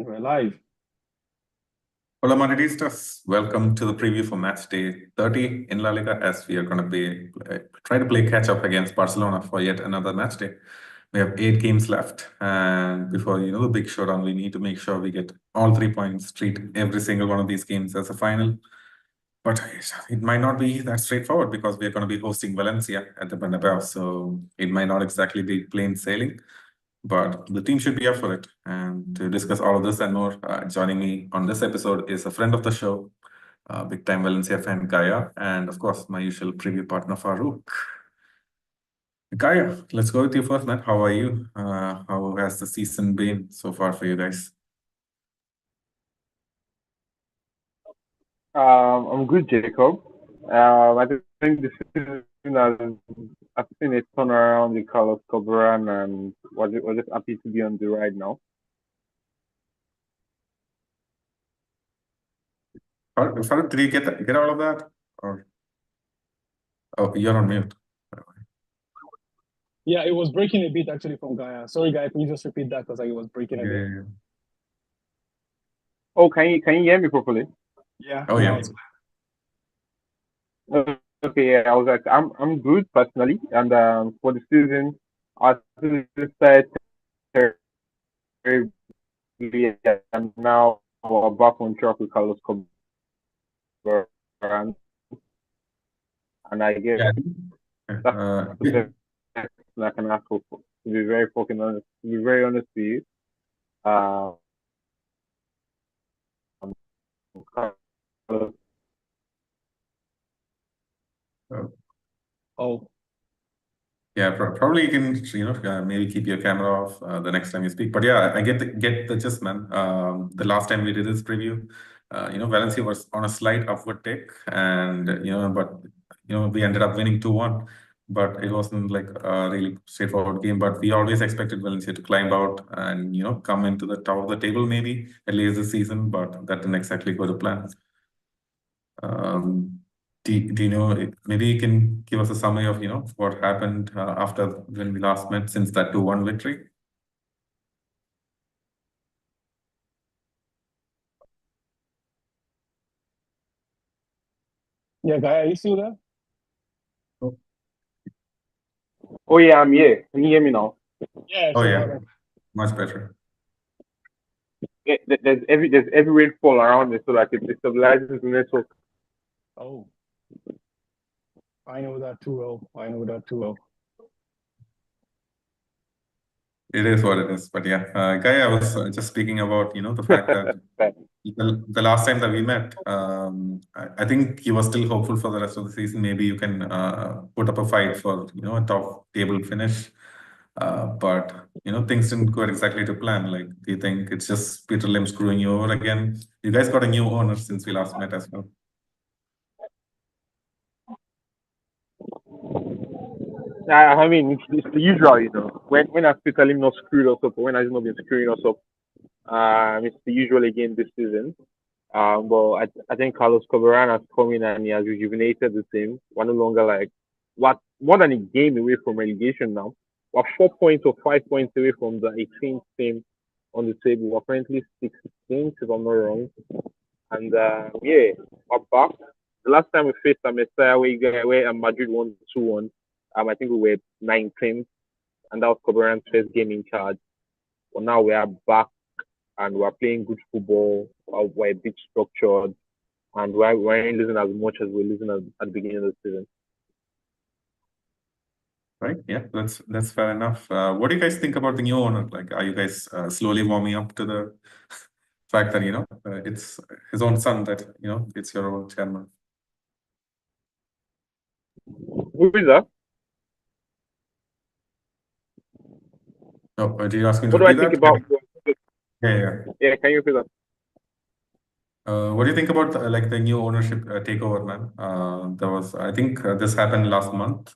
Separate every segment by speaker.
Speaker 1: And we're live.
Speaker 2: Hola Madridistas, welcome to the preview for match day 30 in La Liga, as we are going to be try to play catch up against Barcelona for yet another match day. We have 8 games left, and before the big showdown, we need to make sure we get all 3 points, treat every single one of these games as a final. But it might not be that straightforward because we are going to be hosting Valencia at the Bernabeu, so it might not exactly be plain sailing. But the team should be up for it. And to discuss all of this and more, joining me on this episode is a friend of the show, big time Valencia fan Gaya, and of course, my usual preview partner Farouk. Gaya, let's go with you first, man. How are you? How has the season been so far for you guys?
Speaker 3: I'm good, Jacob. I think this season I've seen a turnaround in Carlos Corberan, and was just happy to be on the ride now.
Speaker 2: Farouk, did you get all of that? Or you're on mute.
Speaker 1: Yeah, it was breaking a bit actually from Gaya. Sorry, Gaya, can you just repeat that because it was breaking a bit?
Speaker 2: Yeah.
Speaker 3: Oh, can you hear me properly?
Speaker 1: Yeah.
Speaker 2: Oh yeah.
Speaker 3: Okay, yeah. I was like, I'm good personally, and for the season, I started terribly, and now we're back on track with Carlos Corberan, and I guess that's the best I can ask for. To be very fucking honest, to be very honest with you, Carlos
Speaker 1: Oh.
Speaker 2: Yeah, probably you can, maybe keep your camera off the next time you speak. But yeah, I get the gist, man. The last time we did this preview, Valencia was on a slight upward tick, and we ended up winning 2-1. But it wasn't like a really straightforward game. But we always expected Valencia to climb out and come into the top of the table, maybe at least this season. But that didn't exactly go to plan. Do you know, maybe you can give us a summary of, what happened after when we last met since that 2-1 victory?
Speaker 1: Yeah, Gaya, are you still there?
Speaker 3: Oh yeah, I'm here. Can you hear me now?
Speaker 1: Yeah.
Speaker 2: Oh yeah, much better.
Speaker 3: Yeah, there's every rainfall around it, so like it stabilizes the network.
Speaker 1: Oh. I know that too well.
Speaker 2: It is what it is. But yeah, Gaya, I was just speaking about, the fact that the last time that we met, I think you were still hopeful for the rest of the season. Maybe you can put up a fight for, a top table finish. But things didn't go exactly to plan. Like, do you think it's just Peter Lim screwing you over again? You guys got a new owner since we last met as well.
Speaker 3: I mean, it's the usual, When has Peter Lim not screwed us up, or when has he not been screwing us up? It's the usual again this season. But I think Carlos Corberan has come in and he has rejuvenated the team. We're no longer like more than a game away from relegation now. We're 4 points or 5 points away from the 18th team on the table. We're currently 16th, if I'm not wrong. And yeah, we're back. The last time we faced a Messiah where Madrid won 2-1, I think we were 19th, and that was Corberan's first game in charge. But now we are back and we're playing good football. We're a bit structured, and we ain't losing as much as we're losing at the beginning of the season.
Speaker 2: Right. Yeah, that's fair enough. What do you guys think about the new owner? Like, are you guys slowly warming up to the fact that it's his own son that it's your own chairman?
Speaker 3: Who is that?
Speaker 2: Oh, do you ask me to
Speaker 3: What do I
Speaker 2: repeat
Speaker 3: think
Speaker 2: that?
Speaker 3: about?
Speaker 2: Yeah.
Speaker 3: Can you repeat that?
Speaker 2: What do you think about like the new ownership takeover, man? I think this happened last month.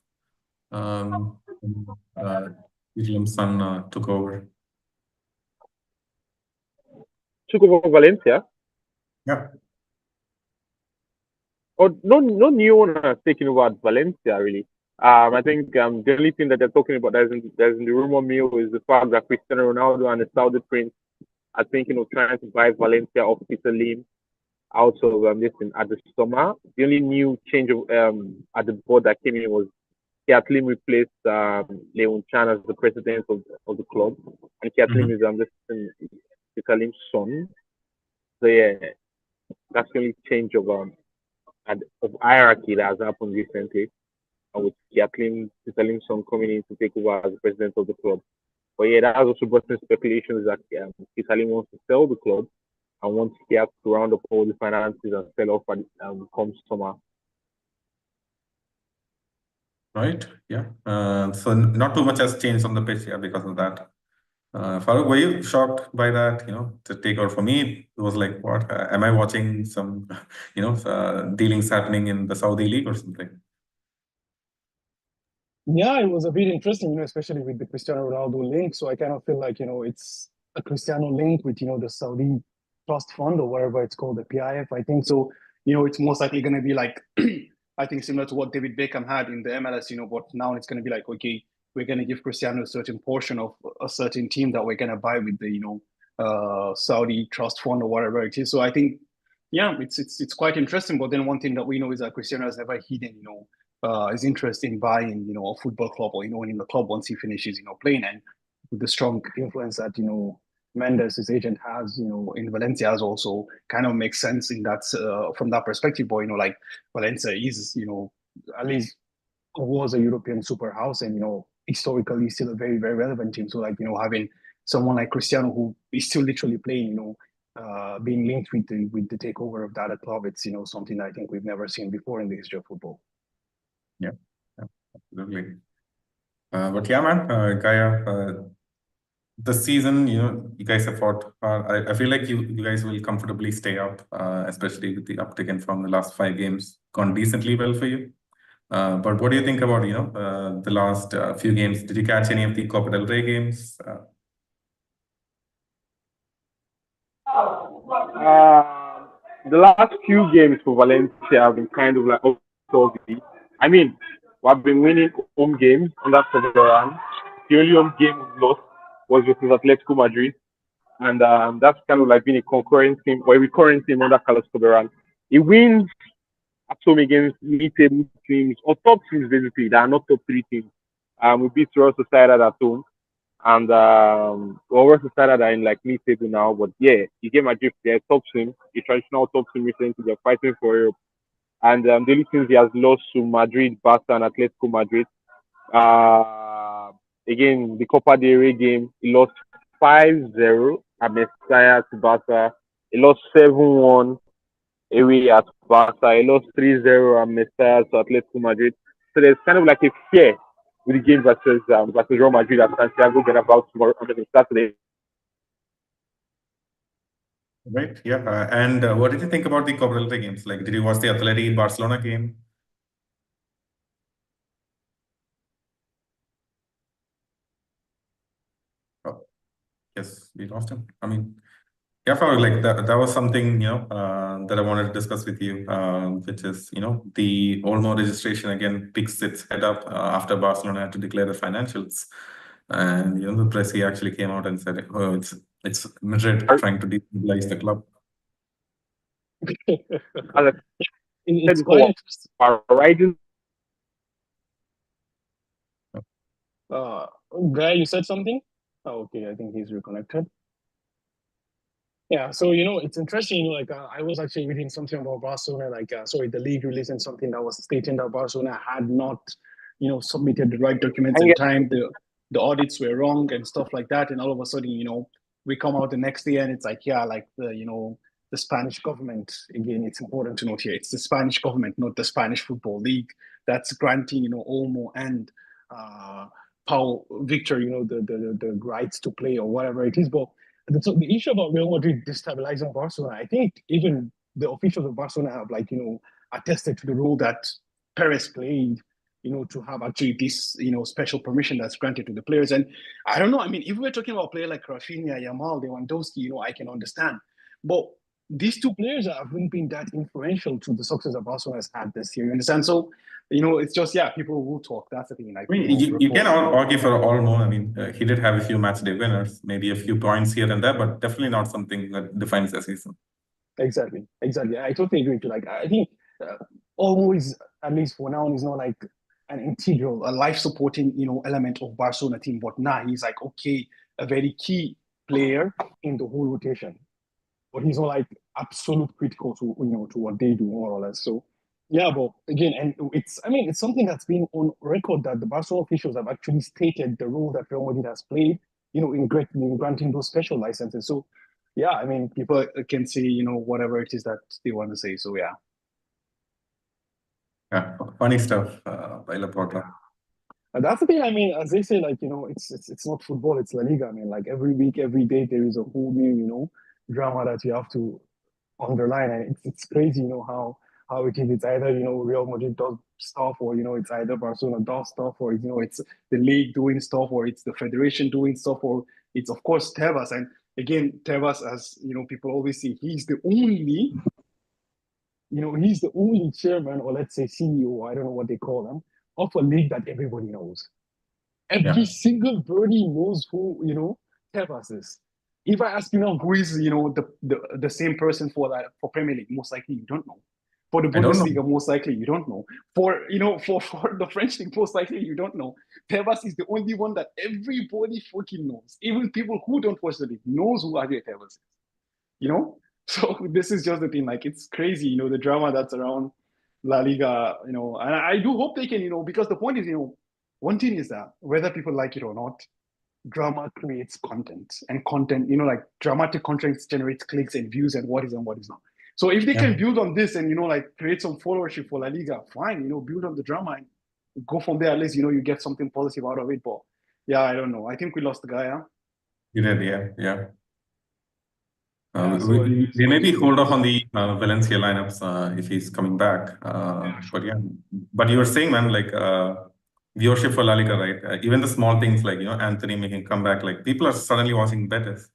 Speaker 2: William's son took over.
Speaker 3: Took over Valencia?
Speaker 2: Yeah.
Speaker 3: Oh, no new owner has taken over at Valencia, really. I think the only thing that they're talking about there's in the rumor mill is the fact that Cristiano Ronaldo and the Saudi prince I think, trying to buy Valencia off Peter Lim out of this thing at the summer. The only new change of, at the board that came in was Kathleen replaced Leon Chan as the president of the club, and Kathleen is Peter Lim's son. So yeah, that's the only change of hierarchy that has happened recently, with Kathleen Peter Lim's son coming in to take over as the president of the club. But yeah, that has also brought some speculations that Peter Lim wants to sell the club and wants Kiat to round up all the finances and sell off come summer.
Speaker 2: Right. Yeah. So not too much has changed on the pitch, yeah, because of that. Farooq, were you shocked by that? The takeover for me, it was like, what? Am I watching some, dealings happening in the Saudi League or something?
Speaker 1: Yeah, it was a bit interesting, especially with the Cristiano Ronaldo link. So I kind of feel like, it's a Cristiano link with, the Saudi Trust Fund or whatever it's called, the PIF, I think. So, it's most likely going to be like, I think similar to what David Beckham had in the MLS, but now it's going to be like, okay, we're going to give Cristiano a certain portion of a certain team that we're going to buy with the, Saudi Trust Fund or whatever it is. So I think, yeah, it's quite interesting. But then one thing that we know is that Cristiano has never hidden, his interest in buying, a football club or, in the club once he finishes, playing. And with the strong influence that, Mendes, his agent, has, in Valencia, has also kind of makes sense in that from that perspective. But like Valencia is, at least was a European super house, and historically still a very very relevant team. So like having someone like Cristiano who is still literally playing, being linked with the takeover of that club, it's something I think we've never seen before in the history of football.
Speaker 2: Yeah, absolutely. But yeah, man, Gaya. The season, you guys have fought hard. I feel like you guys will comfortably stay up, especially with the uptick in from the last 5 games. Gone decently well for you. But what do you think about, the last few games? Did you catch any of the Copa del Rey games?
Speaker 3: The last few games for Valencia have been kind of like ugly. I mean, we've been winning home games under Soberan. The only home game we lost was versus Atletico Madrid, and that's kind of like been a concurrent team or a recurring team under Carlos Soberan. He wins at home against mid-table teams or top teams basically that are not top 3 teams. We beat Real Sociedad at home. And we're decided are in like mid-table now, but yeah, you get my drift. They're top team, a traditional top team recently. They're fighting for Europe, and the only things he has lost to Madrid, Barca, and Atletico Madrid. Again, the Copa del Rey game, he lost 5-0 at Mestalla to Barca. He lost 7-1 away at Barca. He lost 3-0 at Mestalla to Atletico Madrid. So there's kind of like a fear with the game versus Real Madrid at Santiago Bernabeu tomorrow on Saturday.
Speaker 2: Right. Yeah. And what did you think about the Copa del Rey games? Like, did you watch the Atleti Barcelona game? Oh, yes, we lost him. I mean, yeah, Farooq, like that was something, that I wanted to discuss with you, which is, the Olmo registration again picks its head up after Barcelona had to declare the financials. And, the press he actually came out and said, oh, it's Madrid trying to destabilize the club.
Speaker 1: It's quite interesting. Guy, you said something? Oh, okay, I think he's reconnected. Yeah, so it's interesting. Like I was actually reading something about Barcelona. Like, sorry, the league releasing something that was stating that Barcelona had not, submitted the right documents in time. The audits were wrong and stuff like that. And all of a sudden, we come out the next day and it's like, yeah, like the Spanish government. Again, it's important to note here, it's the Spanish government, not the Spanish Football League, that's granting, Olmo and Pau Victor, the rights to play or whatever it is. But so the issue about Real Madrid destabilizing Barcelona, I think even the officials of Barcelona have attested to the role that Perez played, to have actually this, special permission that's granted to the players. And I don't know, I mean, if we're talking about players like Rafinha, Yamal, Lewandowski, I can understand. But these 2 players haven't been that influential to the success that Barcelona has had this year, you understand? So it's just, yeah, people will talk. That's the thing. Like,
Speaker 2: I mean, you can argue for Olmo. I mean, he did have a few match day winners, maybe a few points here and there, but definitely not something that defines the season.
Speaker 1: Exactly. I totally agree with you. Like, I think always, at least for now, he's not like an integral, a life supporting, element of Barcelona team. But now he's like, okay, a very key player in the whole rotation. But he's not like absolute critical to to what they do more or less. So yeah, but again, and it's something that's been on record that the Barcelona officials have actually stated the role that Real Madrid has played, in granting those special licenses. So yeah, I mean, people can say, whatever it is that they want to say. So yeah.
Speaker 2: Yeah, funny stuff by Laporta.
Speaker 1: And that's the thing. I mean, as they say, like, it's not football, it's La Liga. I mean, like every week, every day, there is a whole new, drama that you have to underline, and it's crazy, how it is. It's either Real Madrid does stuff, or it's either Barcelona does stuff, or it's the league doing stuff, or it's the federation doing stuff, or it's of course Tebas. And again, Tebas, as people always say, he's the only chairman, or let's say CEO, I don't know what they call him, of a league that everybody knows. Every single birdie knows who Tebas is. If I ask you now who is the same person for Premier League, most likely you don't know. For the Bundesliga, most likely you don't know. For for the French league, most likely you don't know. Tebas is the only one that everybody fucking knows. Even people who don't watch the league knows who Javier Tebas is. So this is just the thing. Like, it's crazy, the drama that's around La Liga. And I do hope they can, because the point is, one thing is that whether people like it or not, drama creates content, and content, like dramatic content generates clicks and views and what is not. So if they can build on this and, like create some followership for La Liga, fine, build on the drama and go from there. At least, you get something positive out of it. But yeah, I don't know. I think we lost the guy.
Speaker 2: You did, yeah.
Speaker 1: So
Speaker 2: we maybe hold off on the Valencia lineups if he's coming back. But yeah, but you were saying, man, like viewership for La Liga, right? Even the small things like Anthony making comeback, like people are suddenly watching Betis.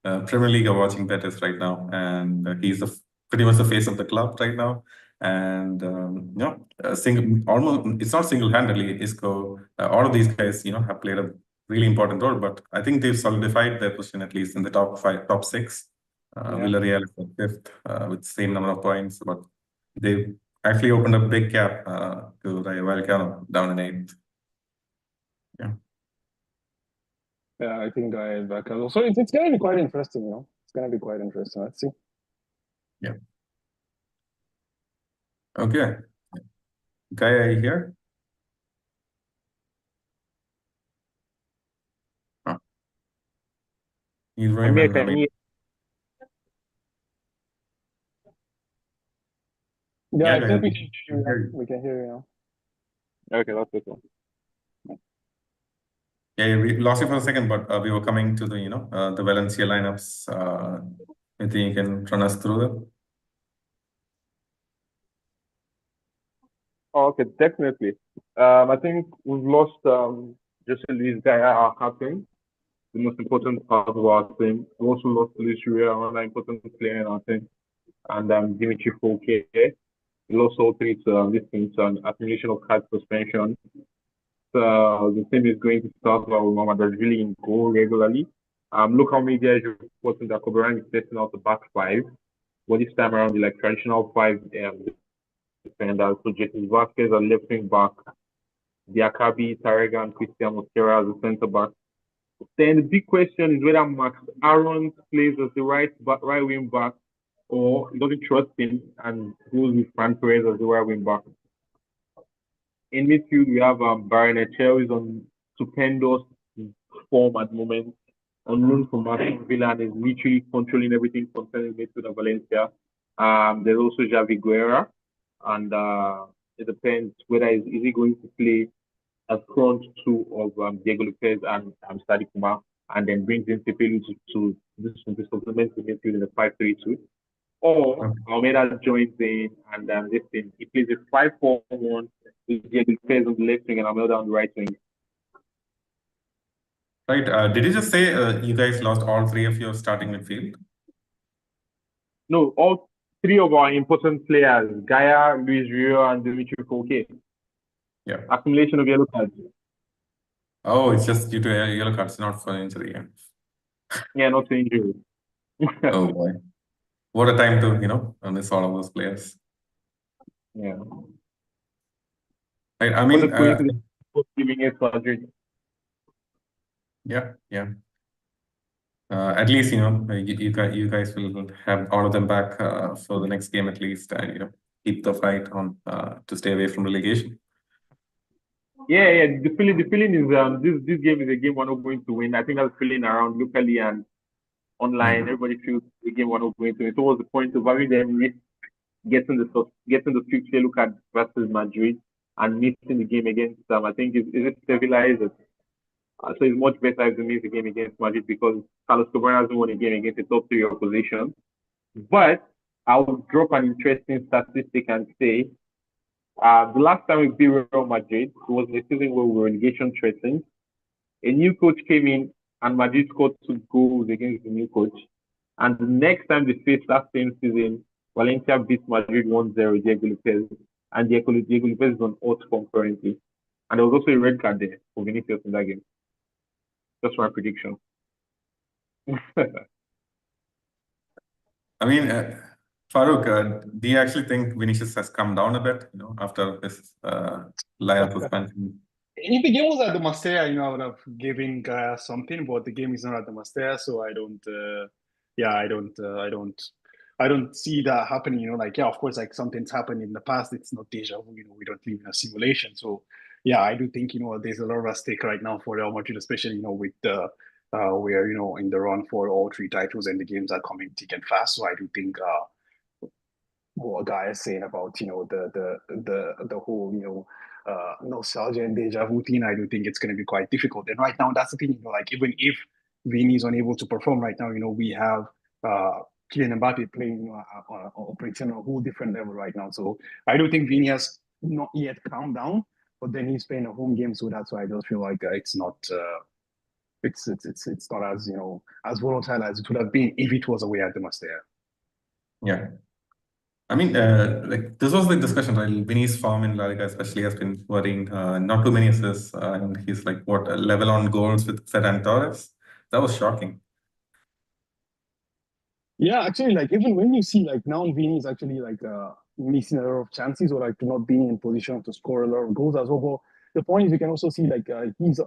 Speaker 2: Premier League are watching Betis right now, and he's pretty much the face of the club right now. And almost it's not single-handedly. Isco, all of these guys, have played a really important role. But I think they've solidified their position at least in the top 5, top 6. Villarreal is at 5th with the same number of points, but they actually opened a big gap to Rayo Vallecano down in 8th.
Speaker 1: Yeah, I think Gaya is back as well. So it's going to be quite interesting, It's going to be quite interesting. Let's see.
Speaker 2: Yeah. Okay. Gaya, are you here? Oh. He's very well.
Speaker 1: Yeah, I think we can hear you now. We can hear you now.
Speaker 3: Okay, that's okay.
Speaker 2: Yeah, we lost you for a second, but we were coming to the, the Valencia lineups. I think you can run us through them.
Speaker 3: Oh, okay, definitely. I think we've lost Jose Luis Gaya, our captain, the most important part of our team. We also lost Luis Ria, another important player in our team, and Dimitri Fouquet. We lost all 3 to this team, so an accumulation of card suspension. So the team is going to start with Mama that's really in goal regularly. Local media is reporting that Koberan is testing out the back 5, but this time around the traditional 5 defenders. So Jesus Vasquez are left wing back, Diakabi, Tarega, and Christian Mosquera as the centre back. Then the big question is whether Max Aaron plays as the right wing back, or he doesn't trust him and goes with Fran Perez as the right wing back. In midfield, we have Barrenechea is on stupendous form at the moment, on loan from Aston Villa, and is literally controlling everything concerning midfield of Valencia. There's also Javi Guerra, and it depends whether is he going to play as front 2 of Diego Lopez and Sadi Kumar, and then brings in Cepelu to supplement the midfield in the 5-3-2. Or Almeida joins in and this thing. He plays a 5-4-1 with Diego Lopez on the left wing and Almeida on the right wing.
Speaker 2: Right. Did you just say you guys lost all 3 of your starting midfield?
Speaker 3: No, all 3 of our important players, Gaya, Luis Rio, and Dimitri Fouquet.
Speaker 2: Yeah.
Speaker 3: Accumulation of yellow cards.
Speaker 2: Oh, it's just due to yellow cards, not for injury.
Speaker 3: Yeah, not to injury.
Speaker 2: Oh boy. What a time to, miss all of those players.
Speaker 3: Yeah.
Speaker 2: I
Speaker 3: What a
Speaker 2: mean,
Speaker 3: coincidence giving it Madrid.
Speaker 2: yeah. At least, you guys will have all of them back for the next game at least, and keep the fight on to stay away from relegation.
Speaker 3: Yeah. The feeling is this game is a game we're not going to win. I think that's feeling around locally and online. Everybody feels the game we're not going to win. So what's the point of having them risk getting the fixture look at versus Madrid and missing the game against them? I think is it stabilized. So it's much better if they miss the game against Madrid because Carlos Cabrera hasn't won a game against a top three opposition. But I will drop an interesting statistic and say the last time we beat Real Madrid was in a season where we were relegation threatened. A new coach came in and Madrid scored 2 goals against the new coach. And the next time they faced that same season, Valencia beat Madrid 1-0, Diego Lopez. And Diego Lopez is on hot form currently. And there was also a red card there for Vinicius in that game. That's my prediction.
Speaker 2: I mean, Farouk, do you actually think Vinicius has come down a bit, after this Lyle suspension?
Speaker 1: If the game was at the Mastella, I would have given Gaya something, but the game is not at the Mastella, so I don't. I don't see that happening. Of course, like something's happened in the past. It's not deja vu. We don't live in a simulation. So, yeah, I do think there's a lot of at stake right now for Real Madrid, especially with the we're in the run for all 3 titles and the games are coming thick and fast. So I do think what Guy is saying about the whole nostalgia and deja vu thing, I do think it's going to be quite difficult. And right now, that's the thing. Even if Vini is unable to perform right now, we have Kylian Mbappe playing operating on a whole different level right now. So I do think Vini has not yet calmed down, but then he's playing a home game, so that's why I just feel like it's not. It's not as as volatile as it would have been if it was away at the Mastella.
Speaker 2: Yeah. I mean, this was the discussion, right? Vinny's form in La Liga especially has been worrying. Not too many assists, and he's like a level on goals with Ferran Torres. That was shocking.
Speaker 1: Yeah, actually, even when you see now Vini is actually missing a lot of chances or not being in position to score a lot of goals as well. But the point is, you can also see he's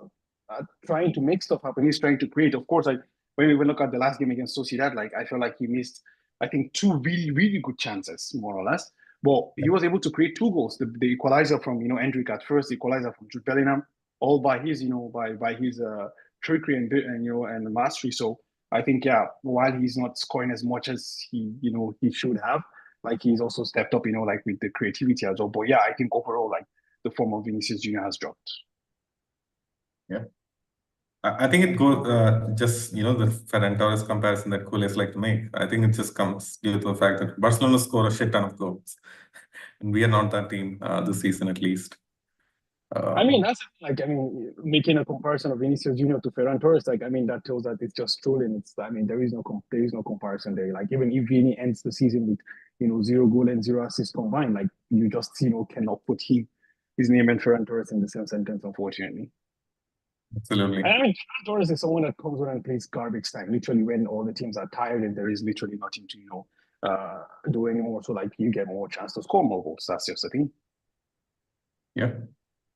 Speaker 1: trying to make stuff happen. He's trying to create. Of course, when we look at the last game against Sociedad, I felt like he missed, I think, 2 really good chances, more or less. But he was able to create 2 goals. The equalizer from Endrick at first, the equalizer from Jude Bellingham, all by his by his trickery and mastery. So I think while he's not scoring as much as he should have, he's also stepped up, with the creativity as well. But yeah, I think overall the form of Vinicius Junior has dropped.
Speaker 2: Yeah. I think it goes just the Ferran Torres comparison that Coolest like to make. I think it just comes due to the fact that Barcelona score a shit ton of goals, and we are not that team this season at least.
Speaker 1: I mean, that's making a comparison of Vinicius Junior to Ferran Torres. That tells that it's just trolling. There is no comparison there. Even if Vini ends the season with 0 goal and 0 assists combined, you just cannot put his name and Ferran Torres in the same sentence, unfortunately.
Speaker 2: Absolutely.
Speaker 1: Ferran Torres is someone that comes around and plays garbage time, literally when all the teams are tired and there is literally nothing to do anymore. So you get more chance to score more goals. That's just the thing.
Speaker 2: Yeah.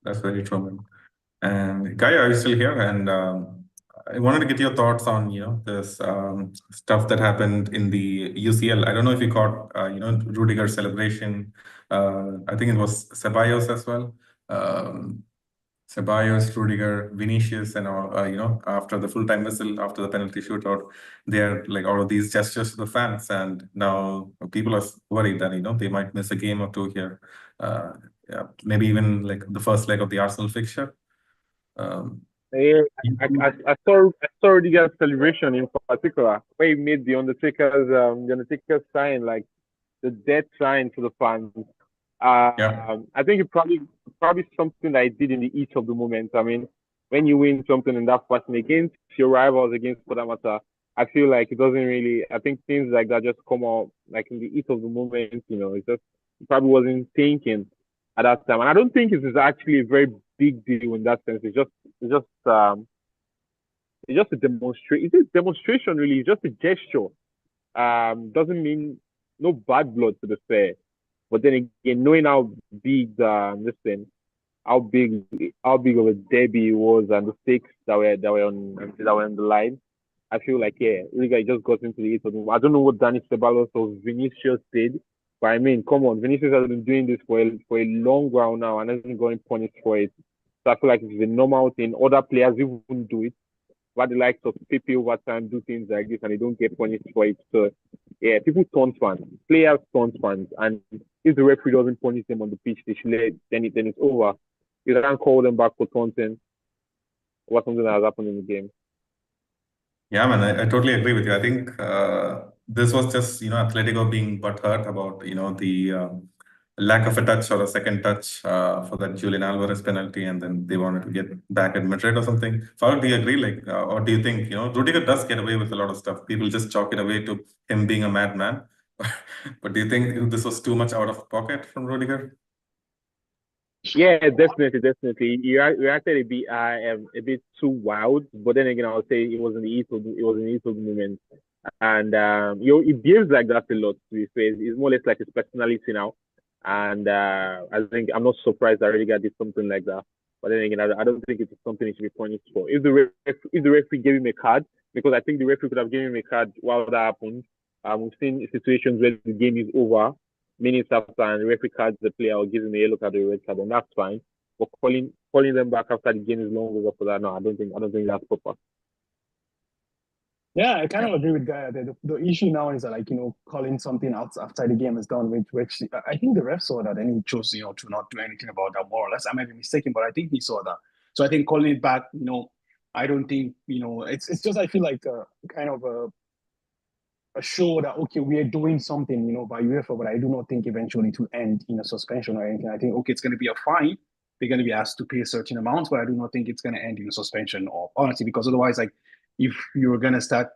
Speaker 2: That's very true, man. And Guy, are you still here? And I wanted to get your thoughts on, this stuff that happened in the UCL. I don't know if you caught, Rudiger's celebration. I think it was Ceballos as well. Ceballos, Rudiger, Vinicius, and all, after the full-time whistle, after the penalty shootout, they're all of these gestures to the fans. And now people are worried that, they might miss a game or two here. Yeah, maybe even the first leg of the Arsenal fixture.
Speaker 3: Yeah, I saw Rudiger's celebration in particular, where he made the Undertaker's sign, the death sign to the fans.
Speaker 2: Yeah.
Speaker 3: I think it probably something that I did in the heat of the moment. When you win something in that fashion against your rivals, against for that matter, I feel like it doesn't really. I think things like that just come out in the heat of the moment. It probably wasn't thinking. at that time. And I don't think it is actually a very big deal in that sense. It's just a demonstration really. It's just a gesture. Doesn't mean no bad blood to the fair. But then again, knowing how big how big of a derby it was and the stakes that were on the line, I feel like Liga just got into the 8th. I don't know what Dani Ceballos or Vinicius did, but I mean, come on, Vinicius has been doing this for a long while now and hasn't gotten punished for it. So I feel like it's a normal thing. Other players even do it. But the likes of Pepe over time do things like this and they don't get punished for it. So yeah, people taunt fans, players taunt fans, and if the referee doesn't punish them on the pitch, then it's over. You can't call them back for taunting or something that has happened in the game.
Speaker 2: Yeah, man, I totally agree with you. I think this was just, Atletico being butthurt about, the lack of a touch or a second touch for that Julian Alvarez penalty, and then they wanted to get back at Madrid or something. Faruk, do you agree? Like, or do you think, Rudiger does get away with a lot of stuff? People just chalk it away to him being a madman. But do you think this was too much out of pocket from Rudiger?
Speaker 3: Yeah, definitely. You reacted a bit too wild, but then again, I would say it was an equal moment, and it behaves like that a lot. To be fair, it's more or less like his personality now, and I think I'm not surprised that Rudiger did something like that. But then again, I don't think it's something he should be punished for. If the referee gave him a card, because I think the referee could have given him a card while that happened. We've seen situations where the game is over minutes after and the referee cards the player or gives him a yellow card or a red card, and that's fine. But calling them back after the game is long over for that, no, I don't think that's proper.
Speaker 1: Yeah, I kind of agree with Gaya. The issue now is that, like, calling something out after the game is done, which I think the ref saw that and he chose, to not do anything about that, more or less. I might be mistaken, but I think he saw that. So I think calling it back, I don't think, it's just, I feel like kind of a show that, okay, we are doing something, by UEFA, but I do not think eventually to end in a suspension or anything. I think, okay, it's going to be a fine. They're going to be asked to pay a certain amount, but I do not think it's going to end in a suspension, or honestly, because otherwise, like, if you're going to start,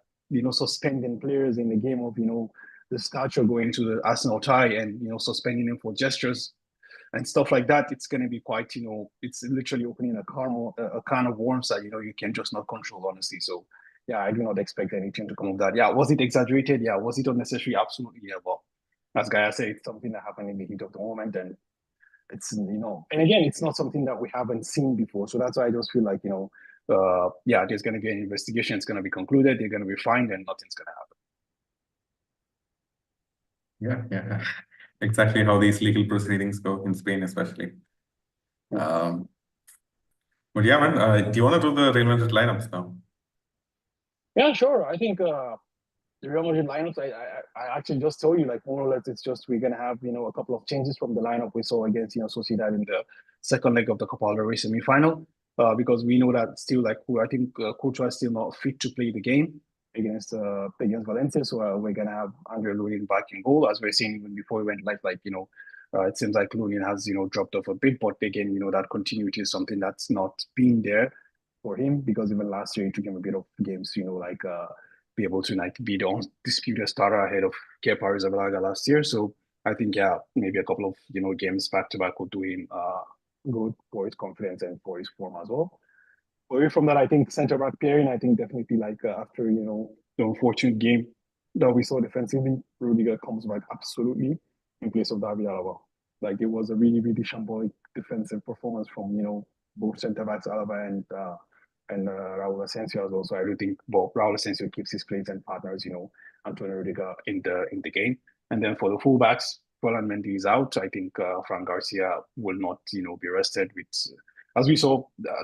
Speaker 1: suspending players in the game of, the stature going to the Arsenal tie and, suspending them for gestures and stuff like that, it's going to be quite, it's literally opening a can of worms that, you can just not control, honestly. So, yeah, I do not expect anything to come of that. Yeah, was it exaggerated? Yeah, was it unnecessary? Absolutely, yeah. But as Gaya said, it's something that happened in the heat of the moment, and it's, and again, it's not something that we haven't seen before. So that's why I just feel like, yeah, there's going to be an investigation. It's going to be concluded. They're going to be fined, and nothing's going
Speaker 2: to happen. Yeah. Exactly how these legal proceedings go in Spain, especially. But yeah, man, do you want to do the Real Madrid lineups now?
Speaker 1: Yeah, sure. I think the Real Madrid lineups, I actually just told you, like, more or less, it's just we're going to have, a couple of changes from the lineup we saw against, Sociedad in the second leg of the Copa del Rey semi-final, because we know that still, like, I think Courtois is still not fit to play the game against Valencia, so we're going to have Andre Lunin back in goal, as we're seeing even before we went live, like, it seems like Lunin has, dropped off a bit, but again, that continuity is something that's not been there for him, because even last year it took him a bit of games, be able to, like, be the undisputed starter ahead of Kepa Arrizabalaga last year. So I think, yeah, maybe a couple of, games back to back will do him good for his confidence and for his form as well. Away from that, I think center back pairing, I think definitely, like, after, the unfortunate game that we saw defensively, Rudiger comes back absolutely in place of David Alaba. Like, it was a really, really shambolic defensive performance from, both center backs, Alaba and Raul Asensio as well. So I do think Raul Asensio keeps his place and partners, Antonio Rudiger in the game. And then for the fullbacks, Roland Mendy is out. I think Fran Garcia will not, be rested with, as we saw,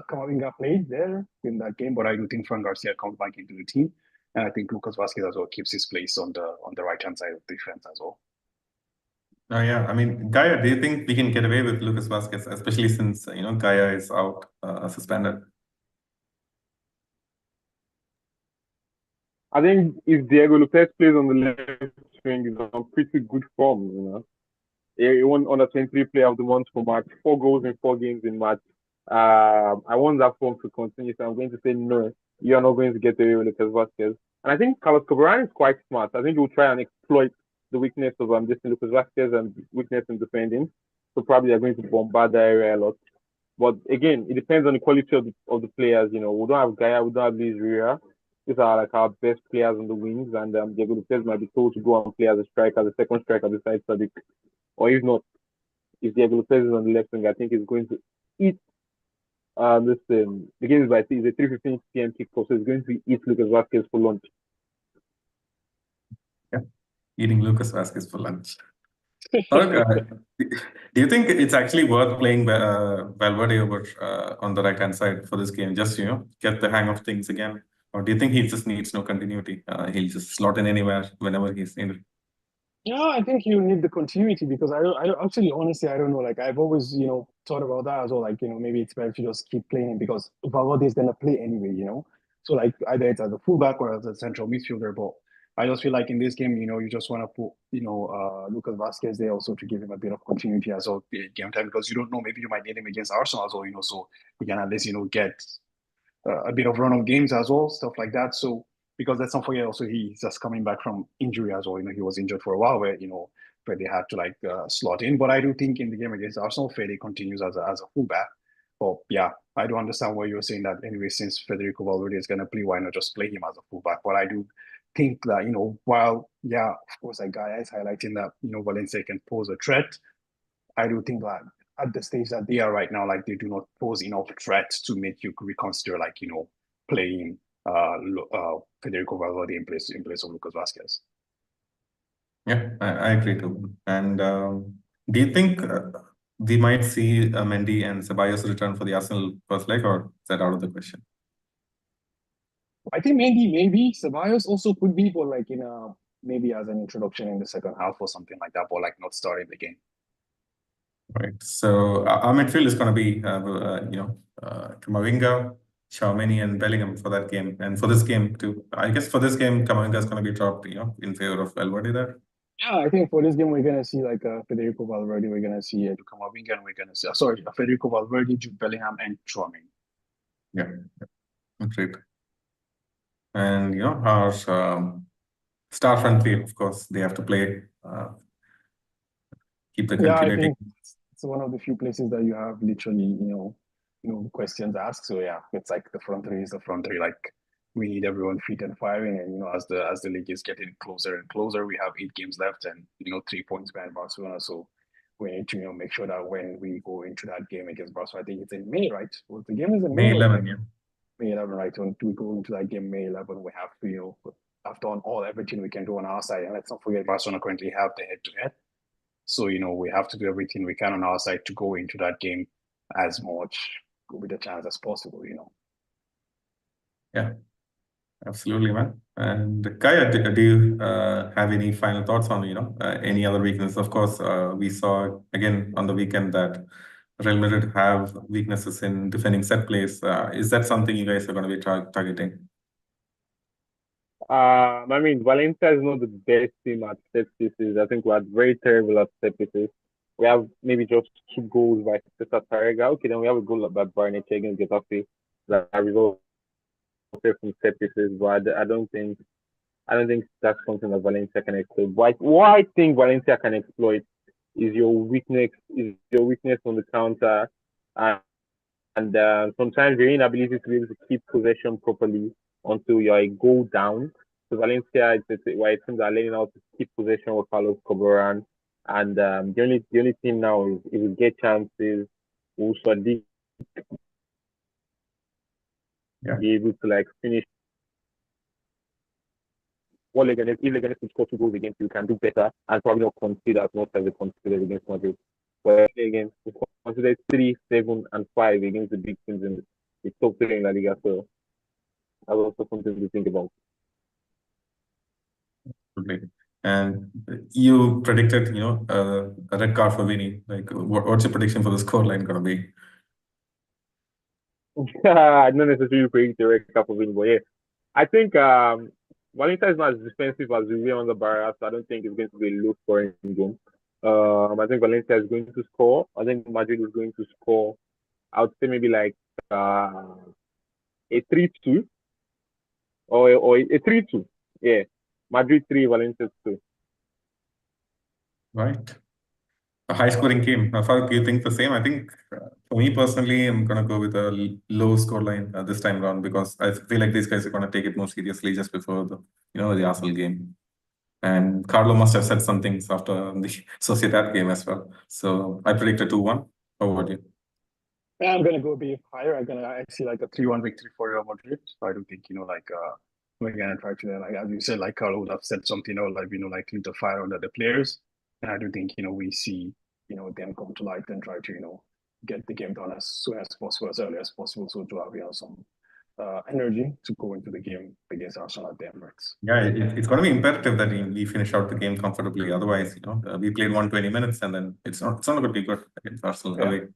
Speaker 1: Camavinga played there in that game, but I do think Fran Garcia comes back into the team. And I think Lucas Vasquez as well keeps his place on the right-hand side of the defense as well.
Speaker 2: Oh yeah, I mean, Gaya, do you think we can get away with Lucas Vasquez, especially since Gaya is out suspended?
Speaker 3: I think if Diego Lopez plays on the left wing, he's on pretty good form. He won under 23 player of the month for March, 4 goals in 4 games in March. I want that form to continue, so I'm going to say no. You're not going to get away with Lucas Vasquez. And I think Carlos Corberán is quite smart. I think he'll try and exploit the weakness of Lucas Vasquez and weakness in defending. so probably they're going to bombard the area a lot. But again, it depends on the quality of the players. You know, we don't have Gaya, we don't have Luis Ria. These are like our best players on the wings, and Diego Lopez might be told to go and play as a striker, as a second striker beside Sadiq. Or if not, if Diego Lopez is on the left wing, I think he's going to eat. The game is by it's a 3:15 p.m. kickoff, so he's going to eat Lucas Vasquez for lunch.
Speaker 2: Yeah, eating Lucas Vasquez for lunch. Tarek, do you think it's actually worth playing Valverde over on the right hand side for this game, just get the hang of things again, or do you think he just needs no continuity? He'll just slot in anywhere whenever he's in.
Speaker 1: Yeah, I think you need the continuity because I don't actually, honestly, I don't know. Like I've always, thought about that as well. Like, maybe it's better to just keep playing him because Valverde is gonna play anyway. So like either it's as a fullback or as a central midfielder. But I just feel like in this game, you just want to put, Lucas Vasquez there also to give him a bit of continuity as well game time because you don't know, maybe you might need him against Arsenal as well, so he can at least, get a bit of run of games as well, stuff like that. So because let's not forget also he's just coming back from injury as well. He was injured for a while where they had to like slot in. But I do think in the game against Arsenal, Fede continues as a fullback. But yeah, I do understand why you're saying that anyway, since Federico Valverde is gonna play, why not just play him as a fullback? But I do think that, while yeah, of course like Guy is highlighting that, Valencia can pose a threat, I do think that at the stage that they are right now, like they do not pose enough threats to make you reconsider, like playing Federico Valverde in place of Lucas Vasquez.
Speaker 2: Yeah, I agree too. And do you think we might see Mendy and Ceballos return for the Arsenal first leg, or is that out of the question?
Speaker 1: I think maybe Ceballos also could be, but like maybe as an introduction in the second half or something like that, but like not starting the game.
Speaker 2: Right. So our midfield is going to be, Camavinga, Tchouaméni, and Bellingham for that game, and for this game too. I guess for this game, Camavinga is going to be dropped, in favor of Valverde there.
Speaker 1: Yeah, I think for this game we're gonna see like Federico Valverde, we're gonna see Camavinga, and we're gonna see Federico Valverde, Jude Bellingham, and Tchouaméni.
Speaker 2: Yeah, great. And our star front three, of course, they have to play. Keep the continuity.
Speaker 1: Yeah, I think it's one of the few places that you have literally, questions asked. So yeah, it's like the front three is the front three. Like we need everyone fit and firing. And as the league is getting closer and closer, we have 8 games left and 3 points behind Barcelona. So we need to make sure that when we go into that game against Barcelona, I think it's in May, right? Well, the game is in
Speaker 2: May 11, yeah.
Speaker 1: May 11, right? When we go into that game May 11, we have to have done everything we can do on our side. And let's not forget Barcelona currently have the head-to-head. So, we have to do everything we can on our side to go into that game as much with a chance as possible,
Speaker 2: Yeah, absolutely, man. And Kaya, do you have any final thoughts on, any other weakness? Of course, we saw again on the weekend that Real Madrid have weaknesses in defending set plays. Is that something you guys are going to be targeting?
Speaker 3: I mean, Valencia is not the best team at set pieces. I think we're very terrible at set pieces. We have maybe just 2 goals by Cesar Tarrega. Okay, then we have a goal by Barnett against Getafe that resulted from set pieces, but I don't think that's something that Valencia can exploit. What I think Valencia can exploit is your weakness on the counter, and sometimes your inability to be able to keep possession properly until you're a goal down. So Valencia, it's why it seems are learning how to keep possession with Carlos Corberan. And the only thing now is if we get chances, also be able to like finish. If Leganes could score 2 goals against you, can do better and probably not concede as much as they conceded against Madrid. But again, we considered 3, 7, and 5 against the big teams in the top 3 in La Liga. So that's also something to think about.
Speaker 2: Okay. And you predicted, a red card for Vini. Like, what's your prediction for the scoreline going to be?
Speaker 3: Not necessarily predict the red card for Vini, but yeah, I think Valencia is not as defensive as we were on the Barra, so I don't think it's going to be a low scoring game. I think Valencia is going to score. I think Madrid is going to score. I would say maybe like a 3-2 or a 3-2. Yeah, Madrid 3, Valencia 2.
Speaker 2: Right. a high-scoring game. Farooq, do you think the same? I think for me personally, I'm gonna go with a low score line this time around because I feel like these guys are gonna take it more seriously just before the Arsenal game. And Carlo must have said some things after the Sociedad game as well. So I predict a 2-1. How about you?
Speaker 1: I'm gonna go a bit higher. I'm gonna actually like a 3-1 victory for Real Madrid. So I don't think, we're gonna try to, like, as you said, like Carlo would have said something, or like, like lit a fire under the players. And I do think, we see, them come to light and try to, get the game done as soon as possible, as early as possible. So to have, some energy to go into the game against Arsenal at the Emirates.
Speaker 2: Yeah, it's going to be imperative that we finish out the game comfortably. Otherwise, we played 120 minutes and then it's not going to be good against Arsenal away.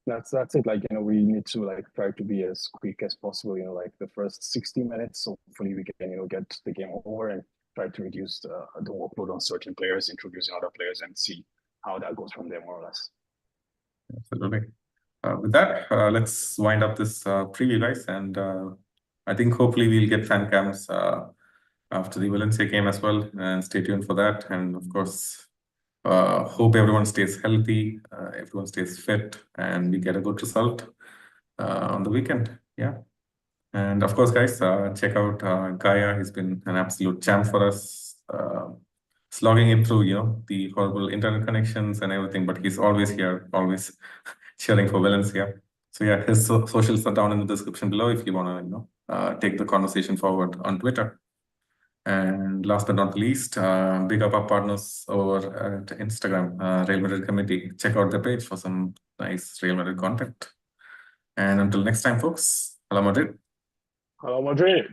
Speaker 1: That's it. Like, we need to like try to be as quick as possible, like the first 60 minutes. So hopefully we can, get the game over and try to reduce the workload on certain players, introducing other players and see how that goes from there, more or less.
Speaker 2: Absolutely. With that, let's wind up this preview, guys. And I think hopefully we'll get fan cams after the Valencia game as well. And stay tuned for that. And of course, hope everyone stays healthy, everyone stays fit, and we get a good result on the weekend. Yeah. And of course, guys, check out Gaya. He's been an absolute champ for us, slogging it through, the horrible internet connections and everything. But he's always here, always cheering for Valencia. So yeah, his socials are down in the description below if you want to, take the conversation forward on Twitter. And last but not least, big up our partners over at Instagram, Real Madrid Committee. Check out the page for some nice Real Madrid content. And until next time, folks, Hala Madrid.
Speaker 1: Hala Madrid.